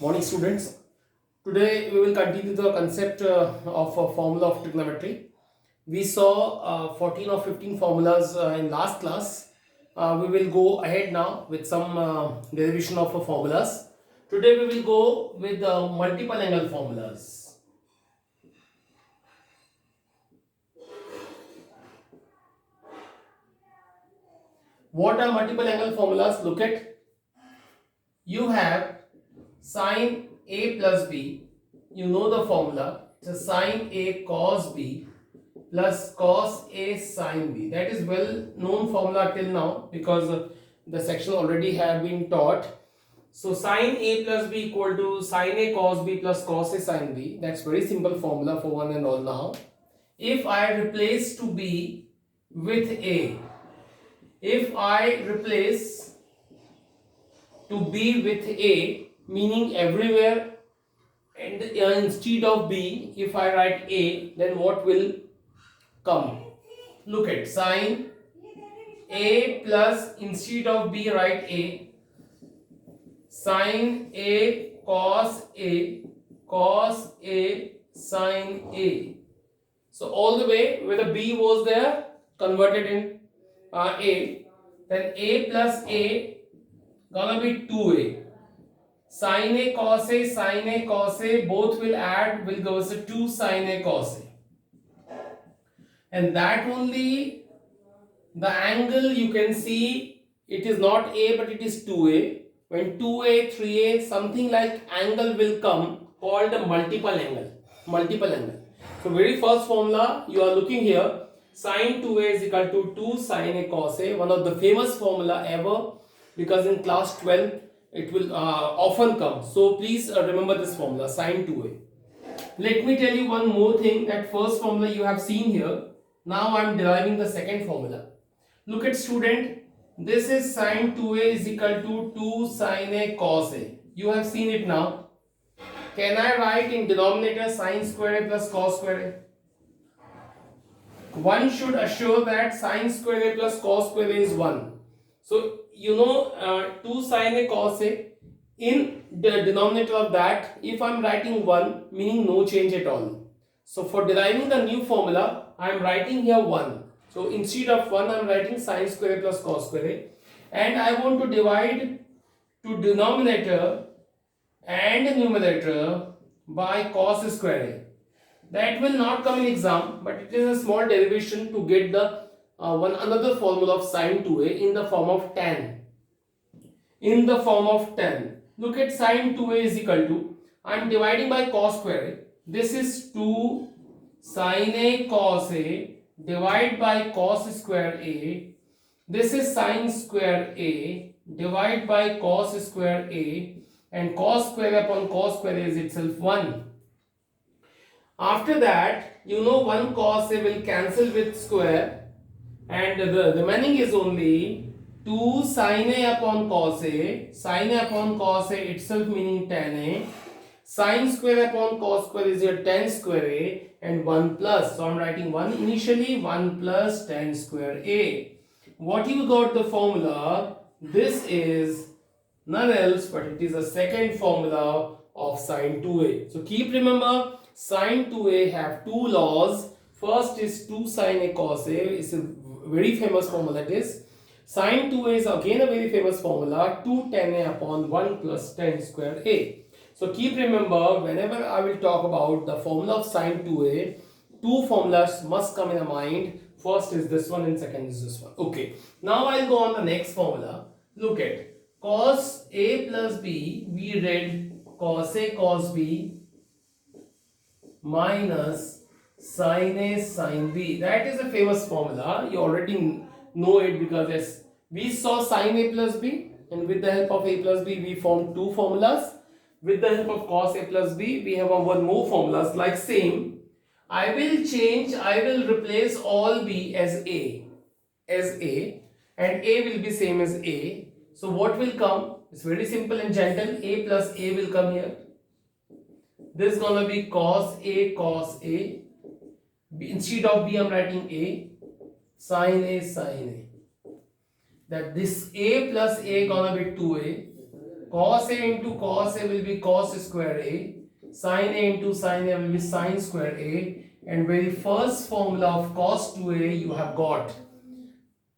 Morning students. Today we will continue the concept of a formula of trigonometry. We saw 14 or 15 formulas in last class. We will go ahead now with some derivation of formulas. Today we will go with multiple angle formulas. What are multiple angle formulas? Look at, you have sine A plus B. You know the formula. It's a sine A cos B plus cos A sin B. That is well known formula till now because the section already have been taught. So sin A plus B equal to sin A cos B plus cos A sin B. That's very simple formula for one and all now. If I replace to B with A, if I replace to B with A, meaning everywhere, and instead of B, if I write A, then what will come? Look at sine A plus, instead of B write A, sine A cos A sine A. So all the way where the B was there converted in A, then A plus A gonna be 2A. Sine A cos A both will add, will give us a 2 sine A cos A. And that only the angle you can see, it is not A but it is 2A. When 2A, 3A, something like angle will come called a multiple angle. Multiple angle. So very first formula you are looking here, sine 2A is equal to 2 sine A cos A. One of the famous formula ever, because in class 12 it will often come. So please remember this formula, sine 2A. Let me tell you one more thing, that first formula you have seen here. Now I am deriving the second formula. Look at student, this is sine 2A is equal to 2 sine A cos A. You have seen it now. Can I write in denominator sine square A plus cos square A? One should assure that sine square A plus cos square A is 1. So you know 2 sine A cos A, in the denominator of that, if I am writing 1, meaning no change at all. So for deriving the new formula, I am writing here 1. So instead of 1, I am writing sine square A plus cos square A. And I want to divide to denominator and numerator by cos square A. That will not come in exam, but it is a small derivation to get the one another formula of sine 2A in the form of tan. In the form of tan. Look at sine 2A is equal to, I am dividing by cos square A. This is 2 sine A cos A divide by cos square A. This is sine square A divide by cos square A, and cos square upon cos square A is itself 1. After that, you know 1 cos A will cancel with square, and the remaining is only 2 sin A upon cos A. Sin A upon cos A itself meaning tan A. Sin square upon cos square is your tan square A, and 1 plus. So I am writing 1 initially, 1 plus tan square A. What you got the formula? This is none else but it is a second formula of sine 2A. So keep remember, sine 2A have two laws. First is 2 sine A cos A. It's a very famous formula it is. Sine 2A is again a very famous formula, 2 tan A upon 1 plus tan square A. So keep remember, whenever I will talk about the formula of sine 2A, two formulas must come in the mind. First is this one and second is this one. Okay. Now I'll go on the next formula. Look at cos A plus B. We read cos A cos B minus sin A sin B. That is a famous formula. You already know it because yes, we saw sin A plus B, and with the help of A plus B we formed two formulas. With the help of cos A plus B we have one more formulas like same. I will change, I will replace all B as A, and A will be same as A. So what will come? It's very simple and gentle. A plus A will come here. This is gonna be cos A. Instead of B, I'm writing A. Sin A. That this A plus A gonna be 2A. Cos A into cos A will be cos square A. Sin A into sin A will be sin square A. And very first formula of cos 2A you have got.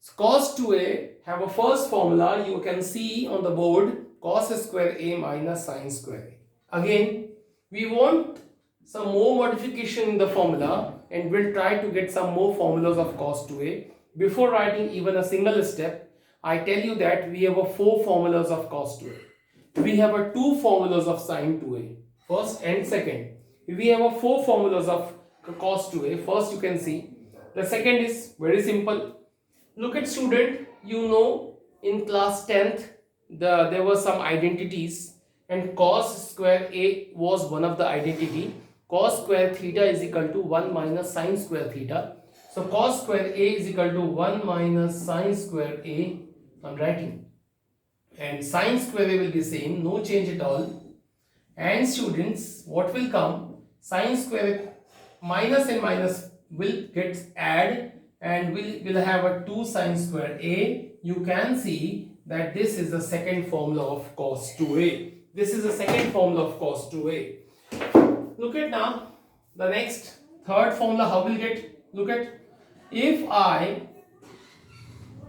So cos 2A have a first formula you can see on the board, cos square A minus sin square A. Again, we want some more modification in the formula and we'll try to get some more formulas of cos 2A. Before writing even a single step, I tell you that we have a 4 formulas of cos 2A. We have a 2 formulas of sin 2A, first and second. We have a 4 formulas of cos 2A. First you can see. The second is very simple. Look at student, you know in class 10th there were some identities and cos square A was one of the identity. Cos square theta is equal to 1 minus sin square theta. So cos square A is equal to 1 minus sin square A. I'm writing. And sin square A will be same, no change at all. And students, what will come? Sin square minus and minus will get add and we'll have a 2 sin square A. You can see that this is the second formula of cos 2A. This is the second formula of cos 2A. Look at now the next third formula how we'll get. Look at, if I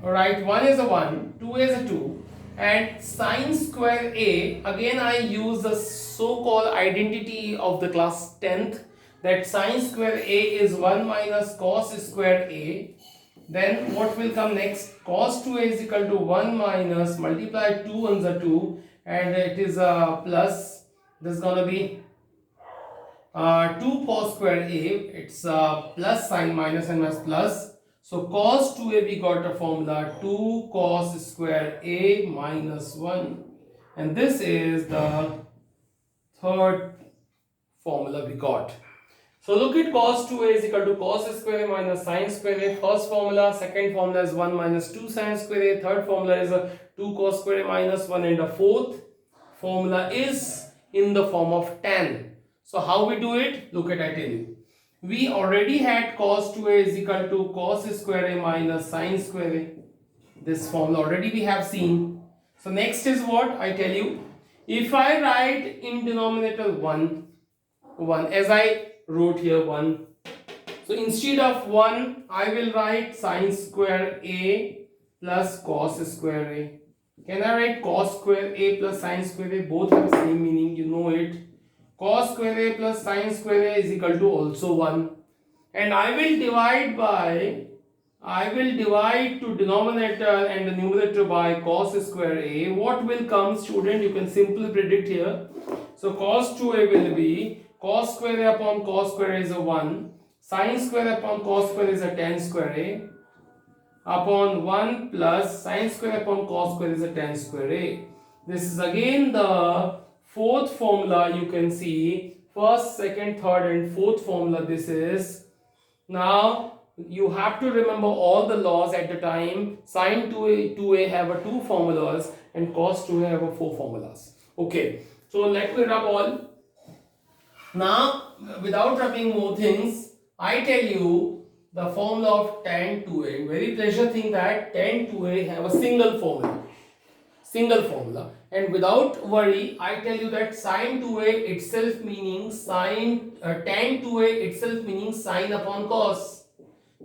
write 1 is a 1, 2 is a 2 and sin square A, again I use the so-called identity of the class 10th, that sin square A is 1 minus cos square A. Then what will come next? Cos 2A is equal to 1 minus, multiply 2 ones are 2 and it is a plus. This is gonna be 2 cos square A. It's plus sign, minus and minus plus. So cos 2A we got a formula 2 cos square A minus 1. And this is the third formula we got. So look at cos 2A is equal to cos square A minus sin square A. First formula, second formula is 1 minus 2 sin square A. Third formula is 2 cos square A minus 1 and the fourth formula is in the form of tan. So how we do it? Look at, I tell you. We already had cos 2A is equal to cos square A minus sin square A. This formula already we have seen. So next is what? I tell you. If I write in denominator 1 as I wrote here 1. So instead of 1, I will write sin square A plus cos square A. Can I write cos square A plus sin square A? Both have same meaning, you know it. Cos square A plus sin square A is equal to also 1. And I will divide to denominator and the numerator by cos square A. What will come, student? You can simply predict here. So cos 2A will be cos square A upon cos square A is a 1. Sin square upon cos square is a tan square A upon 1 plus sin square upon cos square is a tan square A. This is again the fourth formula. You can see first, second, third and fourth formula this is. Now you have to remember all the laws at the time. Sin 2A have a 2 formulas and cos 2A have a 4 formulas. Okay, so let me rub all. Now without rubbing more things, I tell you the formula of tan 2A. Very pleasure thing that tan 2A have a single formula. And without worry, I tell you that sin 2A itself meaning tan 2A itself meaning sin upon cos.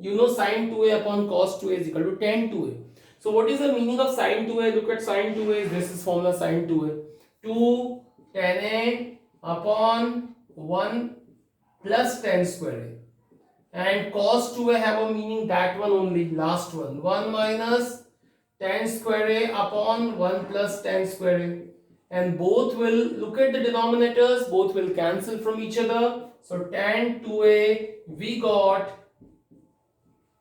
You know sin 2A upon cos 2A is equal to tan 2A. So what is the meaning of sin 2A? Look at sin 2A. This is formula sin 2A. 2 tan A upon 1 plus tan square A. And cos 2A have a meaning that one only, last one. 1 minus tan square A upon 1 plus tan square A. And both will, look at the denominators, both will cancel from each other. So tan 2A we got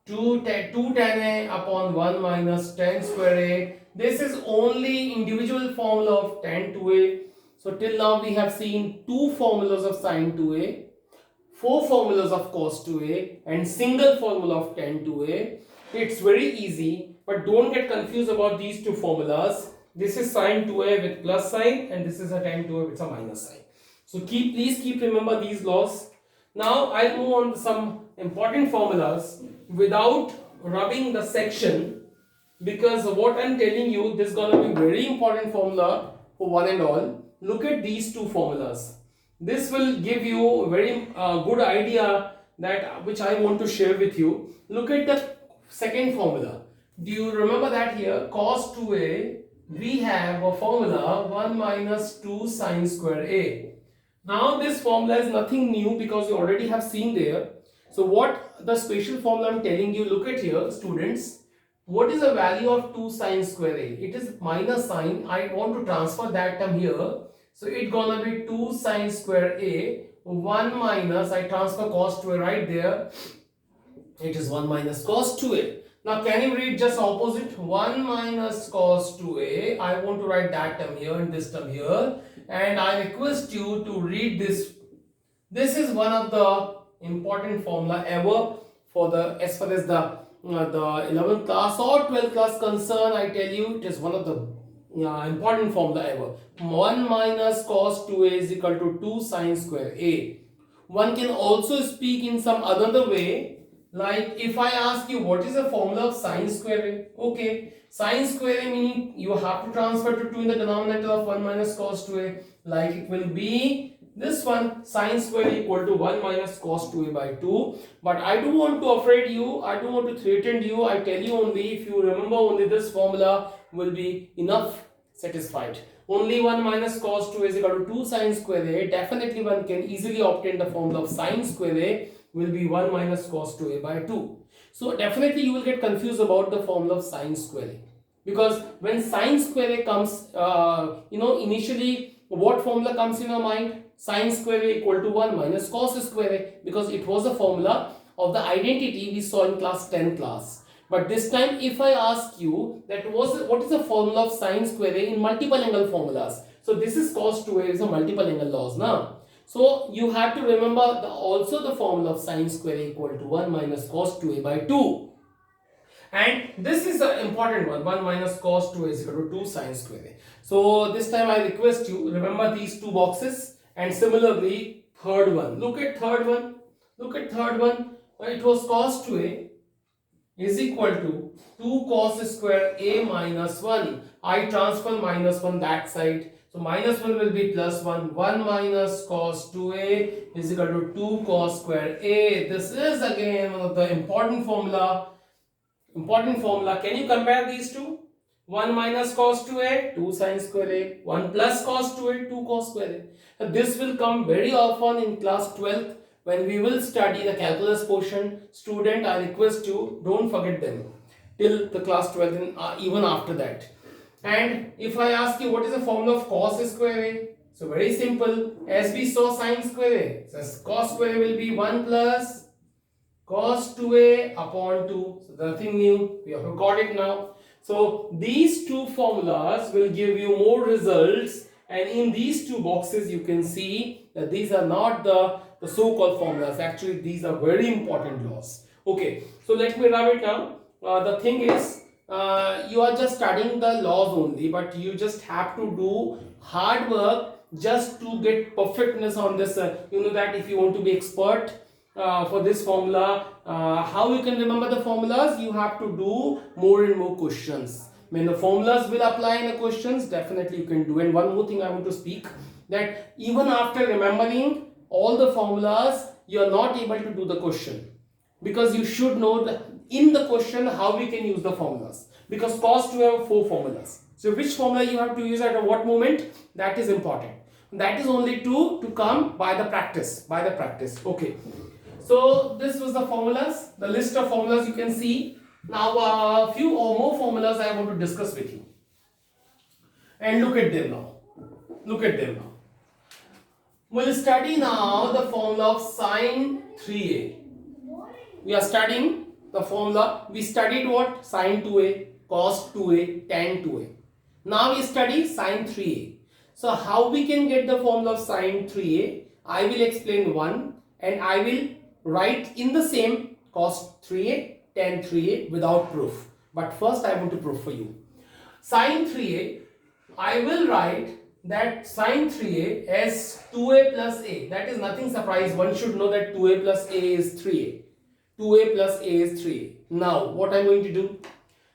2 tan A upon 1 minus tan square A. This is only individual formula of tan 2A. So till now we have seen 2 formulas of sin 2A, 4 formulas of cos 2A and single formula of tan 2A. It's very easy, but don't get confused about these 2 formulas. This is sin 2A with plus sign and this is a tan 2A with a minus sign. So please keep remember these laws. Now I'll move on to some important formulas without rubbing the section, because what I'm telling you, this is going to be very important formula for one and all, look at these two formulas. This will give you a very good idea that which I want to share with you. Look at the second formula. Do you remember that here cos 2a, we have a formula 1 minus 2 sine square a. Now this formula is nothing new because you already have seen there. So what the special formula I'm telling you, look at here students. What is the value of 2 sine square a? It is minus sign. I want to transfer that term here. So it's gonna be 2 sine square a, 1 minus, I transfer cos 2a right there. It is 1 minus cos 2a. Now can you read just opposite? 1 minus cos 2a. I want to write that term here and this term here. And I request you to read this. This is one of the important formula ever for the, as far as the 11th class or 12th class concern. I tell you, it is one of the important formula ever. 1 minus cos 2a is equal to 2 sine square a. One can also speak in some other way. Like if I ask you what is the formula of sine square a? Okay, sine square a meaning you have to transfer to 2 in the denominator of 1 minus cos 2a. Like it will be this one, sine square equal to 1 minus cos 2a by 2. But I don't want to afraid you, I don't want to threaten you. I tell you only, if you remember only this formula will be enough, satisfied. Only 1 minus cos 2 is equal to 2 sine square a. Definitely one can easily obtain the formula of sine square a will be 1 minus cos 2a by 2. So definitely you will get confused about the formula of sine square a. Because when sine square a comes, initially what formula comes in your mind? Sine square a equal to 1 minus cos square a, because it was a formula of the identity we saw in class 10 class. But this time if I ask you that what is the formula of sine square a in multiple angle formulas? So this is cos 2a is a multiple angle laws now. So you have to remember also the formula of sine square a equal to 1 minus cos 2a by 2. And this is an important one, 1 minus cos 2a is equal to 2 sine square a. So this time I request you remember these two boxes. And similarly third one, look at third one, it was cos 2a is equal to 2 cos square a minus 1. I transfer minus 1 that side. So minus 1 will be plus 1. 1 minus cos 2a is equal to 2 cos square a. This is again one of the important formula. Can you compare these two? 1 minus cos 2a, 2 sine square a. 1 plus cos 2a, 2 cos square a. This will come very often in class 12th when we will study the calculus portion. Student, I request you, don't forget them till the class 12 and even after that. And if I ask you what is the formula of cos square a? So very simple, as we saw sine square a. So cos square a will be 1 plus cos 2a upon 2. So nothing new, we have got it now. So these two formulas will give you more results, and in these two boxes you can see that these are not the so-called formulas. Actually these are very important laws. Okay, so let me rub it now. The thing is you are just studying the laws only, but you just have to do hard work just to get perfectness on this. You know that if you want to be expert for this formula, how you can remember the formulas? You have to do more and more questions. When the formulas will apply in the questions, definitely you can do. And one more thing I want to speak, that even after remembering all the formulas, you are not able to do the question, because you should know that in the question how we can use the formulas, because cos 2 have 4 formulas. So which formula you have to use at what moment, that is important. That is only to come by the practice. Okay. So this was the formulas, the list of formulas you can see. Now a few or more formulas I want to discuss with you. And look at them now. We'll study now the formula of sine 3a. We are studying the formula. We studied what? Sine 2a, cos 2a, tan 2a. Now we study sine 3a. So how we can get the formula of sine 3a? I will explain one, and I will write in the same cos 3a, tan 3a without proof. But first I want to prove for you. Sine 3a, I will write that sine 3a as 2a plus a. That is nothing surprise. One should know that 2a plus a is 3a. 2a plus a is 3a. Now what I am going to do?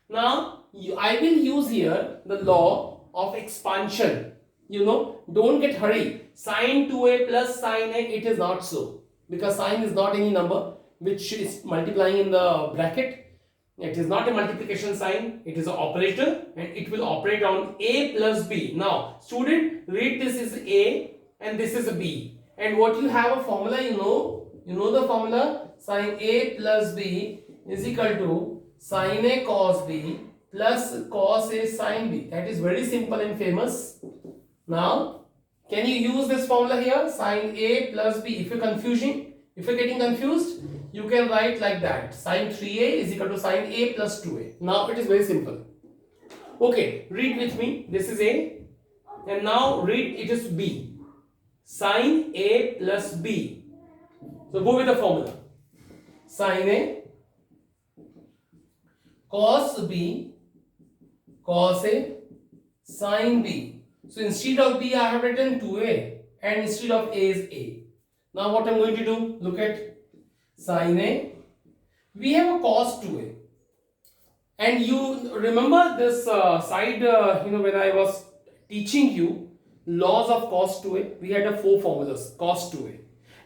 Now I will use here the law of expansion. don't get hurry. Sine 2a plus sine a, it is not so, because sine is not any number which is multiplying in the bracket. It is not a multiplication sign, it is an operator, and it will operate on a plus b. Now student, read, this is a and this is a b, and what you have a formula, you know the formula, sine a plus b is equal to sine a cos b plus cos a sine b. That is very simple and famous. Now can you use this formula here, sine a plus b? If you're getting confused, you can write like that, sine 3a is equal to sine a plus 2a. Now it is very simple. Okay, read with me. This is a, and now read, it is b, sine a plus b. So go with the formula, sine a cos b cos a sine b. So instead of b I have written 2a, and instead of a is a. Now what I'm going to do, look at sine a, we have a cos 2a, and you remember this side, when I was teaching you laws of cos 2a, we had a 4 formulas cos 2a,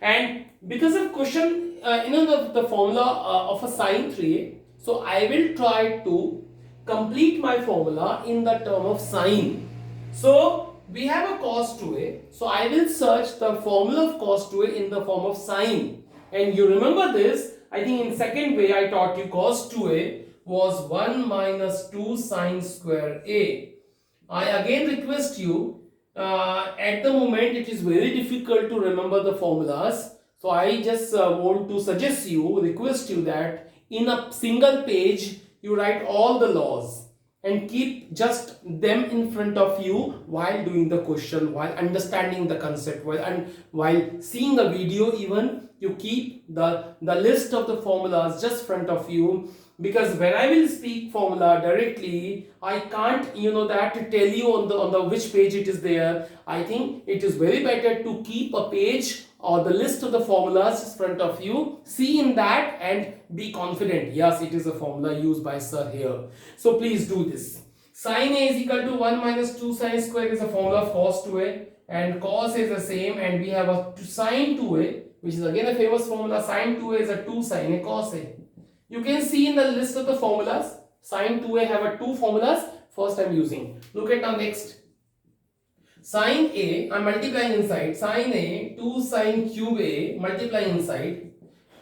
and because of question, the formula of a sine 3a, so I will try to complete my formula in the term of sine. So we have a cos 2a, so I will search the formula of cos 2a in the form of sine. And you remember this, I think in second way I taught you cos 2a was 1 minus 2 sine square a. I again request you, at the moment it is very difficult to remember the formulas. So I just want to request you that in a single page you write all the laws and keep just them in front of you while doing the question, while understanding the concept, while seeing the video even. You keep the list of the formulas just front of you, because when I will speak formula directly, I can't that tell you on the which page it is there. I think it is very better to keep a page or the list of the formulas in front of you, see in that and be confident, yes, it is a formula used by sir here. So please do this. Sine a is equal to 1 minus 2 sine square is a formula of cos 2a, and cos is the same, and we have a sine 2a, which is again a famous formula. Sine 2a is a 2 sine a cos a. You can see in the list of the formulas, sine 2a have a 2 formulas. First I am using. Look at now next. Sine a, I am multiplying inside. Sine a, 2 sine cube a, multiplying inside.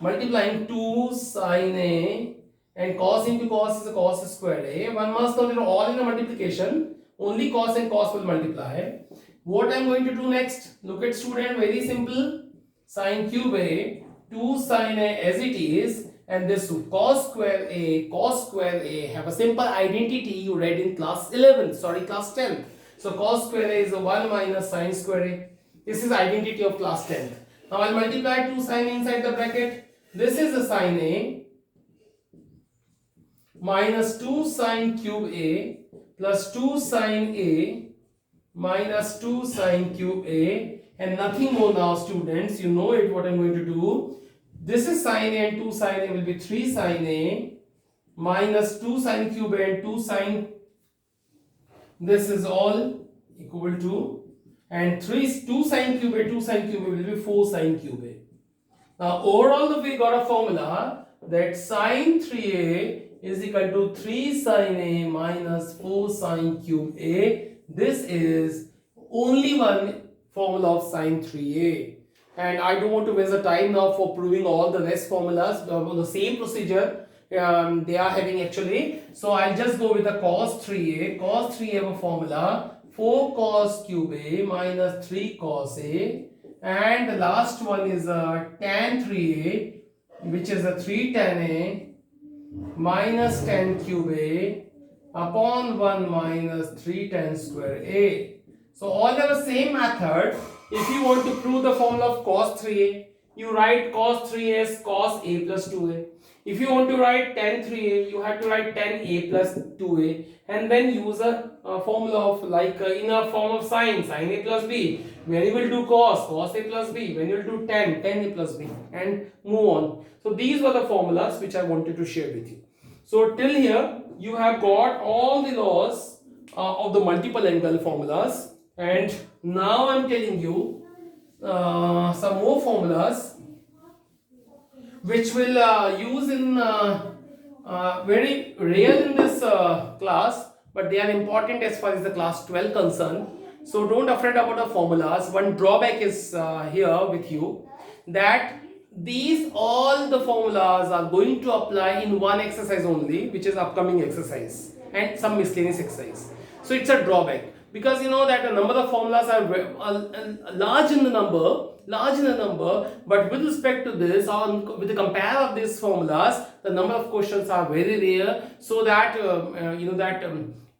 Multiplying 2 sine a, and cos into cos is a cos squared a. One must know that all in a multiplication, only cos and cos will multiply. What I am going to do next? Look at student, very simple. Sine cube a, 2 sine a as it is, and this cos square a have a simple identity you read in class 10. So cos square a is a 1 minus sine square a. This is identity of class 10. Now I'll multiply 2 sine inside the bracket. This is a sine a minus 2 sine cube a plus 2 sine a minus 2 sine cube a, and nothing more now students, you know it what I'm going to do. This is sine a and 2 sine a will be 3 sine a minus 2 sine cube a and 2 sine, this is all equal to, and 2 sine cube a, 2 sine cube a will be 4 sine cube a. Now overall we got a formula that sine 3a is equal to 3 sine a minus 4 sine cube a. This is only one formula of sine 3a, and I don't want to waste the time now for proving all the rest formulas on the same procedure they are having actually. So I'll just go with the cos 3a. Cos 3a have a formula 4 cos cube a minus 3 cos a, and the last one is tan 3a, which is a 3 tan a minus tan cube a upon 1 minus 3 tan square a. So all have the same method. If you want to prove the formula of cos 3a, you write cos 3a as cos a plus 2a. If you want to write tan 3a, you have to write tan a plus 2a, and then use a formula of like in a form of sine a plus b. When you will do cos a plus b. When you will do tan a plus b, and move on. So these were the formulas which I wanted to share with you. So till here you have got all the laws of the multiple angle formulas. And now I'm telling you some more formulas which will use in very rare in this class, but they are important as far as the class 12 concerned. So don't afraid about the formulas. One drawback is here with you, that these all the formulas are going to apply in one exercise only, which is upcoming exercise, and some miscellaneous exercise. So it's a drawback, because you know that a number of formulas are large in the number, but with respect to this, on with the compare of these formulas, the number of questions are very rare, so that you know that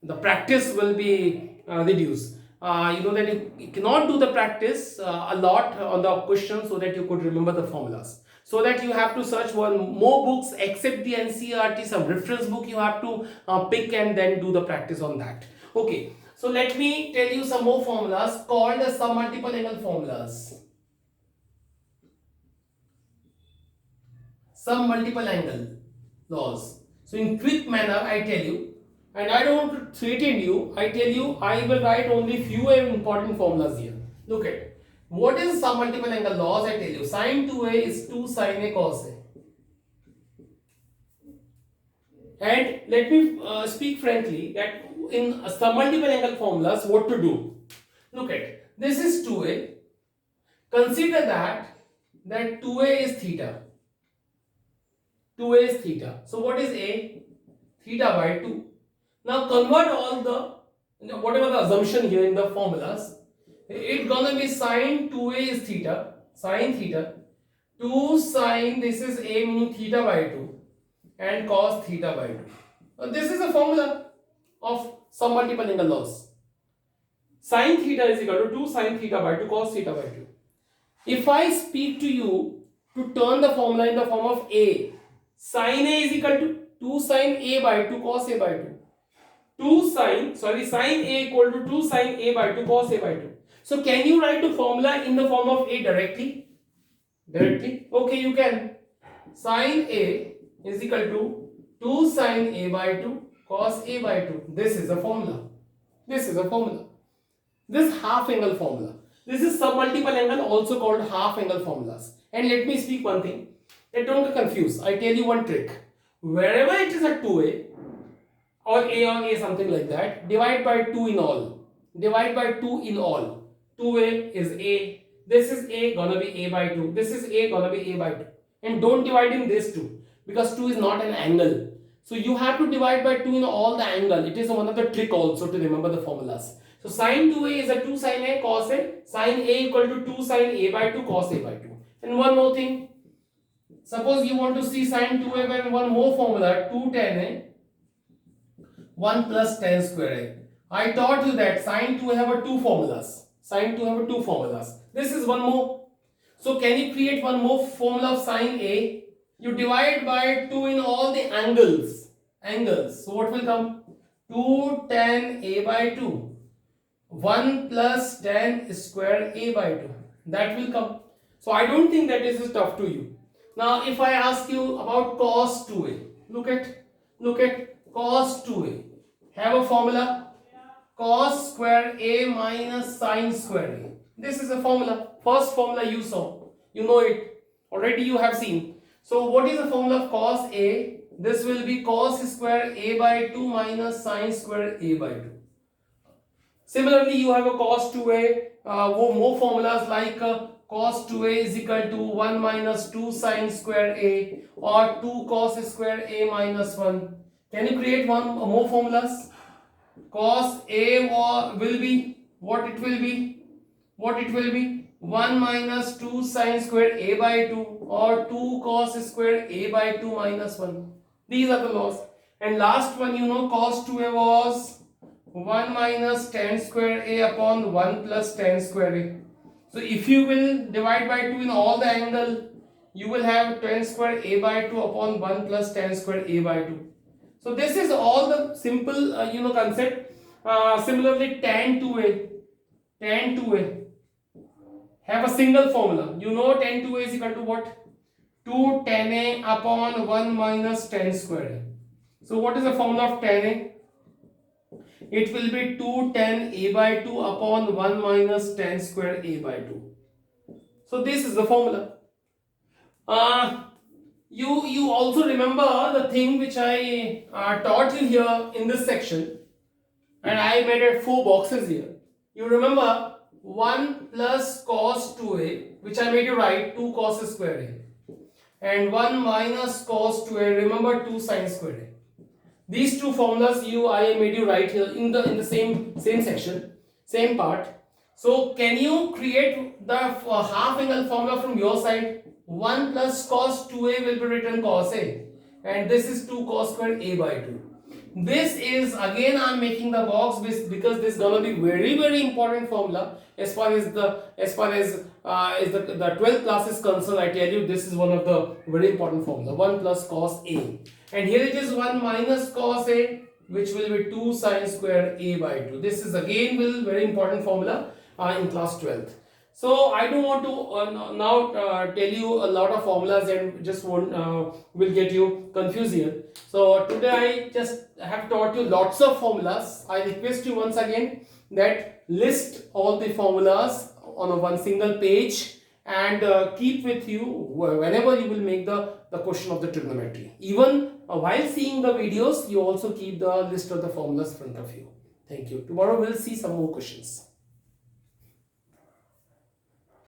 the practice will be reduced. You know that you cannot do the practice a lot on the question, so that you could remember the formulas. So that you have to search one more books except the NCERT, some reference book you have to pick and then do the practice on that. Okay, so let me tell you some more formulas called as some multiple angle formulas. Some multiple angle laws. So in quick manner I tell you, and I don't threaten you, I tell you I will write only few important formulas here. Look at what is some multiple angle laws. I tell you sine 2a is 2 sine a cos a. And let me speak frankly that in some multiple angle formulas what to do. Look at this is 2a. Consider that 2a is theta. 2a is theta. So what is a? Theta by 2. Now convert all the whatever the assumption here in the formulas. It's gonna be sine 2a is theta, sine theta, 2 sine this is a meaning theta by 2, and cos theta by 2. Now this is a formula of some multiple angle laws. Sine theta is equal to 2 sine theta by 2 cos theta by 2. If I speak to you to turn the formula in the form of a, sine a is equal to 2 sine a by 2 cos a by 2. Sine a equal to 2 sine a by 2 cos a by 2. So can you write the formula in the form of a directly? Directly? Okay, you can. Sine a is equal to 2 sine a by 2 cos a by 2. This is a formula. This is a formula. This half angle formula. This is some multiple angle, also called half angle formulas. And let me speak one thing. Don't get confused. I tell you one trick. Wherever it is a 2a or a something like that, divide by 2 in all. Divide by 2 in all. 2a is a. This is a gonna be a by 2. This is a gonna be a by 2. And don't divide in this 2, because 2 is not an angle. So you have to divide by 2 in all the angle. It is one of the trick also to remember the formulas. So sine 2a is a 2 sine a cos a. Sine a equal to 2 sine a by 2 cos a by 2. And one more thing. Suppose you want to see sine 2a by one more formula, 2 tan a 1 plus tan square a. I taught you that sine 2 have a two formulas. Sine 2 have a two formulas. This is one more. So can you create one more formula of sine a? You divide by 2 in all the angles. So what will come? 2 tan a by 2. 1 plus tan square a by 2. That will come. So I don't think that this is tough to you. Now if I ask you about cos 2a. Look at cos 2a. Have a formula. Cos square a minus sine square a. This is a formula. First formula you saw. You know it. Already you have seen. So what is the formula of cos a? This will be cos square a by 2 minus sine square a by 2. Similarly, you have a cos 2a, more formulas like cos 2a is equal to 1 minus 2 sine square a, or 2 cos square a minus 1. Can you create one more formulas? Cos a will be, what it will be? 1 minus 2 sine square a by 2, or 2 cos square a by 2 minus 1. These are the laws. And last one, you know, cos 2a was 1 minus tan square a upon 1 plus tan square a. So if you will divide by 2 in all the angle, you will have tan square a by 2 upon 1 plus tan square a by 2. So this is all the simple concept. Similarly, tan 2a have a single formula. You know tan 2a is equal to what? 2 tan a upon 1 minus tan square a. So what is the formula of tan a? it will be 2 tan a by 2 upon 1 minus tan square a by 2. So this is the formula. You also remember the thing which I taught you here in this section, and I made it 4 boxes here. You remember 1 plus cos 2a, which I made you write 2 cos square a, and 1 minus cos 2a, remember 2 sin square a. These two formulas I made you write here in the same section, same part. So can you create the half angle formula from your side? 1 plus cos 2a will be written cos a, and this is 2 cos square a by 2. This is again I am making the box because this is gonna be very important formula as far as the 12th class is concerned. I tell you, this is one of the very important formula, 1 plus cos a, and here it is 1 minus cos a, which will be 2 sin square a by 2. This is again very important formula in class 12th. So I don't want to now tell you a lot of formulas and just will get you confused here. So today I just have taught you lots of formulas. I request you once again that list all the formulas on one single page and keep with you whenever you will make the question of the trigonometry. Even while seeing the videos, you also keep the list of the formulas in front of you. Thank you. Tomorrow we'll see some more questions.